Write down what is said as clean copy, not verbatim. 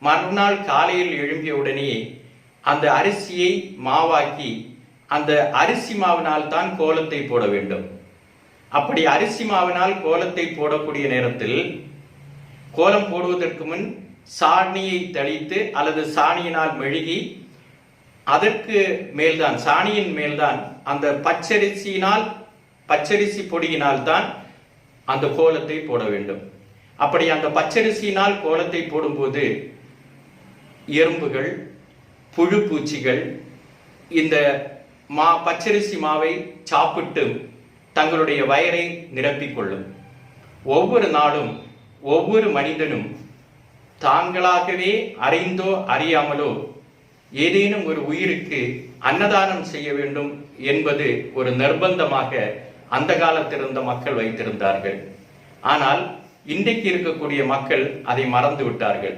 மறுநாள் காலையில் எழும்பிய உடனே அந்த அரிசியை மாவாக்கி அந்த அரிசி மாவினால் தான் கோலத்தை போட வேண்டும். அப்படி அரிசி மாவினால் கோலத்தை போடக்கூடிய நேரத்தில் கோலம் போடுவதற்கு முன் சாணியை தெளித்து அல்லது சாணியினால் மெழுகி அதற்கு மேல்தான் சாணியின் மேல்தான் அந்த பச்சரிசி பொடியினால் தான் அந்த கோலத்தை போட வேண்டும். அப்படி அந்த பச்சரிசியினால் கோலத்தை போடும்போது எறும்புகள், புழு பூச்சிகள் இந்த பச்சரிசி மாவை சாப்பிட்டு தங்களுடைய வயரை நிரப்பிக் கொள்ளும். ஒவ்வொரு நாளும் ஒவ்வொரு மனிதனும் தாங்களாகவே அறிந்தோ அறியாமலோ ஏதேனும் ஒரு உயிருக்கு அன்னதானம் செய்ய வேண்டும் என்பது ஒரு நிர்பந்தமாக அந்த காலத்தில் இருந்த மக்கள் வைத்திருந்தார்கள். ஆனால் இன்றைக்கு இருக்கக்கூடிய மக்கள் அதை மறந்து விட்டார்கள்.